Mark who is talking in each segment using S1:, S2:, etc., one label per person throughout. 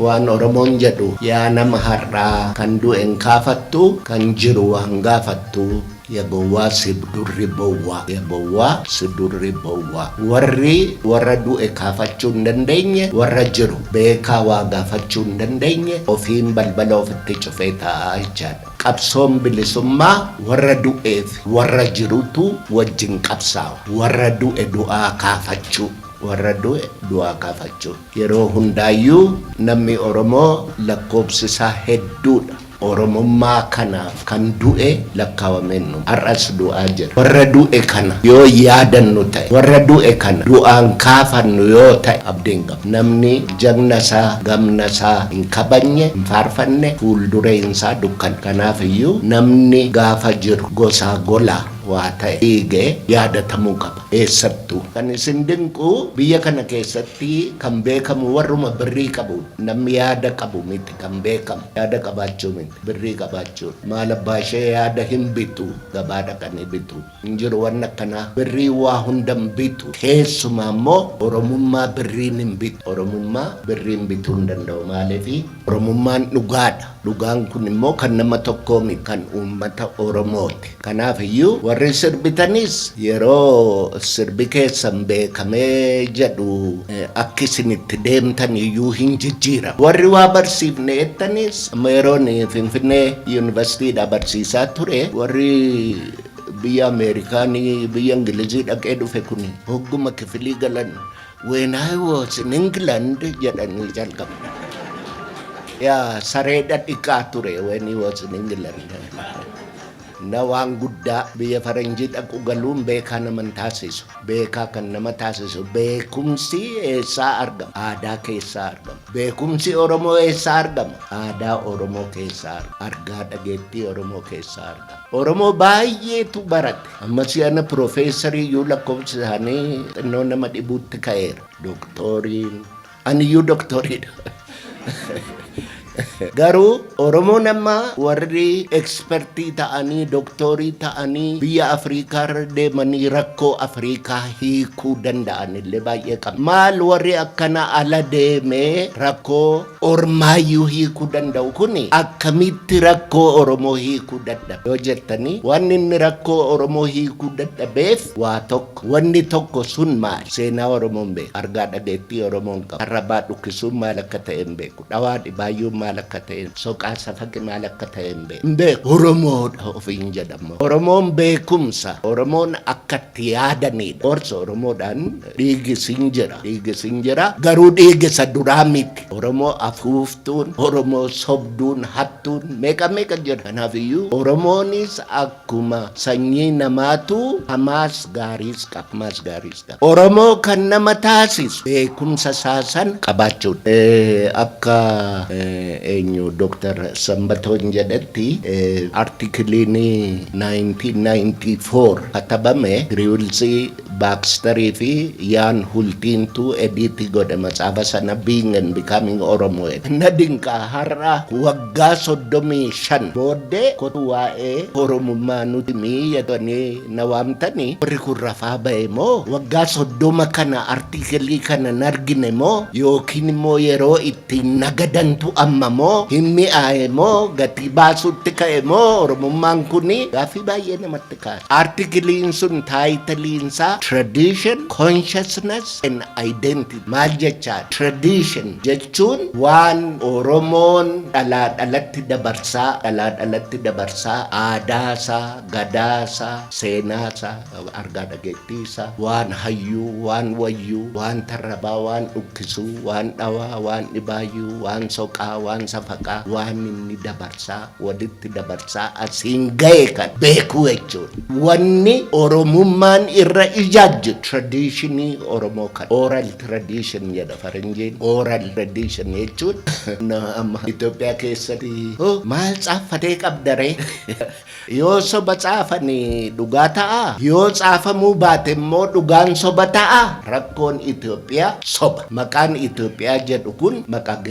S1: waan Oromoon jedhu yaa nama har'aa kan du'en kaafattu kan jiru hangaafattu yabawwaa sibdurri bawwaa warra du'e kaafachuu hin dandeenye warra jiru beekaa waa gaafachuu hin dandeenye ofiin balbala ofitti cufee taa'aa jechaadha. Qabsoon bilisummaa warra du'eef warra jirutu wajjin qabsaawa. Warra du'e du'aa kaafachuu yeroo hundaayyuu namni Oromoo lakkoobsisaa hedduudha. Oromummaa kanaaf kan du'e lakkaawamennu har'as du'aa jira. Warra du'e kana yoo yaadannu ta'e warra du'e kana du'aan kaafannu yoo ta'e abdiin qaba. Namni jagnasaa gamnasaa hin kabajne hin faarfanne fuuldureensaa dukkan. Kanaafiyyuu namni gaafa jiru gosaa golaa waa ta'e dhiigee yaadatamuu qaba. Eessattuu kan isin dinqu biyya kana keessatti kan beekamu warruma birrii qabu. Namni yaada qabu miti kan beekamu yaada qabaachuu miti birrii qabaachuu. Maal abbaa ishee yaada hin bitu gabaa dhaqanii bitu hin jiru waan akkanaa. Birrii waa hunda hin bitu. Keessumaa immoo Oromummaa birriin hin bitu. Oromummaa birriin bituu hin danda'u. Maaliifi Oromummaan dhugaadha. Dhugaan kun immoo kan nama tokkoo miti kan uummata Oromooti. Kanaafiyyuu warri sirbitanis yeroo sirbi keessan beekamee jedhu akka isinitti deemtan iyyuu hin jijjiiramu. Warri waa barsiifne jettanis yeroon Finfinnee yuunivarsiitiidhaa barsiisaa ture warri biyya Ameerikaanii biyya Ingilizii dhaqee dhufe kun hogguma kifilii galan when I was in England jedhanii jalqabu. Yaa sareedha dhiqaa ture when he was in England. Na waan guddaa biyya faranjii dhaqu galuun beekaa nama taasisu. Beekaa kan nama taasisu beekumsi eessaa argama? Aadaa keessaa argama. Beekumsi Oromoo eessaa argama? Aadaa Oromoo keessaa argama. Argaa dhageettii Oromoo keessaa argama. Oromoo baay'eetu barate. Ammas ana Profeesarii iyyuu lakkoofsi isaanii xinnoo nama dhibuutti ka'eera. Doktoriin aniyyuu doktoriidha. Garuu Oromoo nama warri ekspertii ta'anii doktorii ta'anii biyya Afrikaa irra deemanii rakkoo Afrikaa hiikuu danda'an illee baay'ee qaba. Maal warri akkana ala deemee rakkoo ormaayyuu hiikuu danda'u kuni akkamitti rakkoo Oromoo hiikuu dadhabe yoo jettanii waan inni rakkoo Oromoo hiikuu dadhabeef waa tokko wanni tokko sun maal seenaa Oromoon beeku argaa dhageettii Oromoon qabu arrabaa dhukkisuun maal akka ta'e hin beeku dhawaa dhibaayyuun maal akka ta'e soqaa safaqi maal akka ta'e hin beeku. Oromoodha ofiin jedhamu. Oromoon beekumsa. Oromoon akkatti yaadanidha. Orsa Oromoodhaan dhiigisiin jira. Garuu dhiigisa duraa miti. Oromoo afuuftuun, Oromoo sobduun, hattuun meeqa jira. Kanaafiyyuu Oromoonis akkuma sanyii namaatu hamaas gaariis qaba. Oromoo kan nama taasisu beekumsa saasan qabaachuudha. Akka eenyu Dr. Sambatoon jedhetti artikiliin 1994 katabame Giriwilsii Baakstarii fi Yaan Hultiintuu ediitii godhe matsafa sana Being and Becoming Oromo. Na dinqaa har'a waggaa 35 booddee kotu waa'ee Oromummaa nuti miyyatanii na waamtanii warri kun rafaa ba'e moo waggaa 30 kana artikilii kana nargine moo yookiin immoo yeroo ittiin nagadantu amma moo hin mi'aaye moo gatii baasuutti ka'e moo Oromummaan kuni gaaffii baay'ee namatti kaasa. Artikiliin sun taayitiliinsaa Tradition, Consciousness and Identity. Maal jechaa? Tradition jechuun waan Oromoon dhalaa dhalatti dabarsaa aadaasaa, gadaasaa, seenaasaa, argaa dhageettiisaa, waan hayyuu, waan wayyuu, waan tarrabaa, waan dhukkisuu, waan dhawaa, waan dhibaayyuu, waan soqaa, waan safaqaa, waan inni dabarsaa, walitti dabarsaa asiin ga'e kan beekuu jechuudha. Wanni Oromummaan irra ijaajju traditionii Oromoo kan oral tradition jedha faranjiin. Oral tradition jechuun amma Itoophiyaa keessatti maal caaffatee qabdaree yoo soba caafanii dhugaa ta'a yoo caafamuu baate immoo dhugaan soba ta'a. Rakkoon Itoophiyaa soba. Maqaan Itoophiyaa jedhu kun maqaa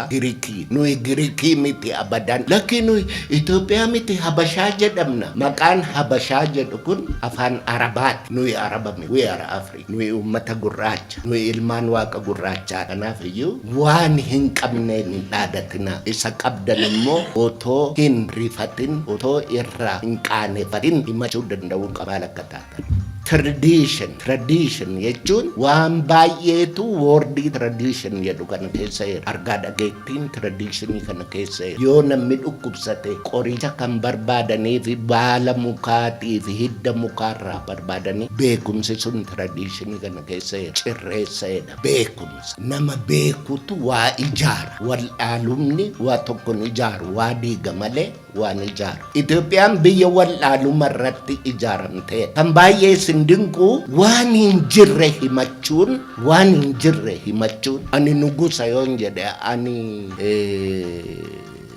S1: Giriikii. Nuyi Giriikii miti abadan. Lakki nuyi Itoophiyaa miti Habashaa jedhamna. Maqaan Habashaa jedhu kun afaan Arabaati. Nuyi Araba miti. We are Africa. Nuyi uummata gurraacha. Nuyi ilmaan waaqa gurraachaa. Kanaaf iyyuu waan hin qabneen hin dhaadatina. Isa qabdan immoo otoo hin rifatin, otoo irraa hin qaanefatin himachuu danda'uu qabaa akka taatan. Tradition jechuun waan baay'eetu wordii tradition jedhu kana keessa jira. Argaa dhageettiin traditionii kana keessa jira. Yoo namni dhukkubsate qoricha kan barbaadanii fi baala mukaatii fi hidda mukaarraa barbaadanii beekumsi sun traditionii kana keessa jira. Cirreessa jedha beekumsa. Nama beekutu waa ijaara. Waldhaalumni waa tokkon ijaaru, waa diiga malee waan ijaaru. Itoophiyaan biyya waldhaaluma irratti ijaaramte. Kan baay'ee sindinku waan hin jirre himachuun, ani nugusa yoon jedhe, ani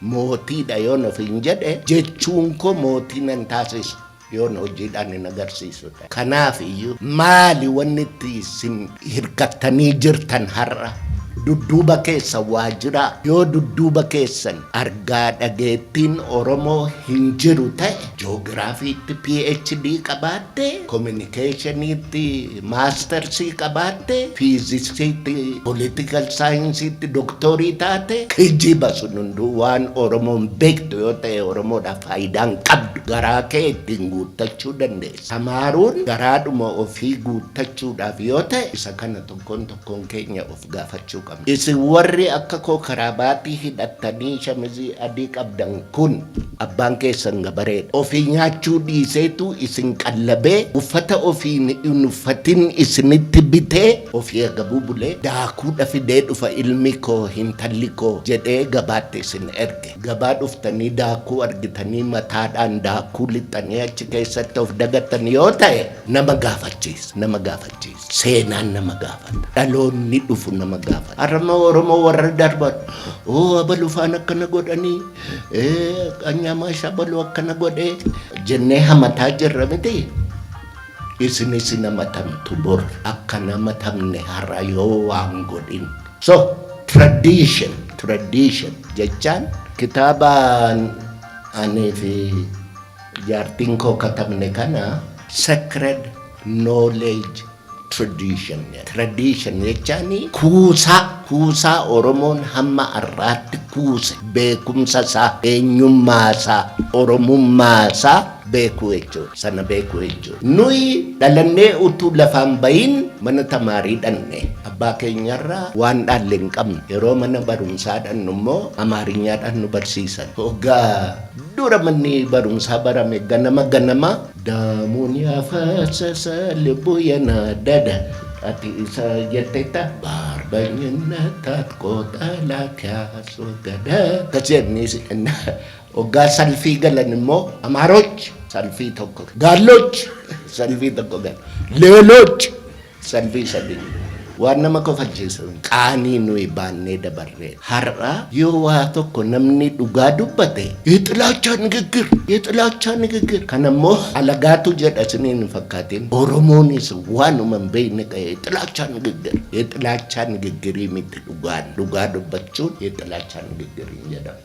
S1: mootiidha yoon of hin jedhe, jechuun koo mootii nan taasisu yoon hojiidhaan hin agarsiisudha. Kanaaf iyyuu maali wanni itti isin hirkattanii jirtan har'a? Dudduuba keessa waa jira. Yoo dudduuba keessan argaa dhageettiin Oromoo hin jiru ta'e, joogiraafiitti PhD qabaatte, communicationiitti maastersii qabaatte, fiiziksiitti, political saayinsiitti doktorii taate, kijiba sun hunduu waan Oromoon beektu yoo ta'e Oromoodhaaf faayidaan qabdu. Garaa kee ittiin guuttachuu dandeessa. Tamaaruun garaadhuma ofii guuttachuudhaaf yoo ta'e, isa kana tokkoon keenya of gaafachuu qabna. Isin warri akka koo karabaatii hidhattanii shamizii adii qabdan kun abbaan keessan gabareedha. Ofii nyaachuu dhiiseetu isin qallabee, uffata ofii hin uffatin isinitti bitee, ofii agabuu bulee daakuudha fidee dhufa ilmi koo intalli koo jedhee gabaatti isin erge. Gabaa dhuftanii daakuu argitanii mataadhaan daakuu lixxanii achi keessatti of dagatan yoo ta'e nama gaafachiisa. Seenaan nama gaafata. Dhaloonni dhufu nama gaafata. Harama Oromoo warra darban abaluu faan akkana godhanii qanyamaa shabaluu akkana godhee jennee hamataa jirra miti. Isinis namatamtu bor akka namatamne har'a yoo waan godhin. So tradition jechaan kitaabaan ani fi jaartiin koo katabne kana sacred knowledge tradition jechaani kuusaa Oromoon hamma arraatti kuuse, beekumsa isaa, eenyummaa isaa, Oromummaa isaa beekuu jechuudha. Sana beekuu jechuudha. Nuyi dhalannee utuu lafaan bahin mana tamaarii dhanne. Abbaa keenyarraa waan dhaalle hin qabne. Yeroo mana barumsaa dhannu immoo Amaariyaadhaan nu barsiisan. Hoggaa dura manni barumsaa barame ganama daamuun yaafasasa lubbuu yana dada. Ati isa jetteta barbanyina tatkoota laakyaas wagada. Kasiyanis hoggaa salfii galan immoo Amaaroch salfii tokko, Gaalloch salfii tokko galan, Leeloch salfii sadii. Waan nama kofalchiisu qaanii nuyi baannee dabarree. Har'a yoo waa tokko namni dhugaa dubbate xilaachaa nigiggir. Kanammoo alagaatu jedha isiniin hin fakkaatin. Oromoonis waanuma hin beekne qa'ee xilaachaa nigiggirii miti dhugaa dubbachuun xilaachaa nigiggirii jedhama.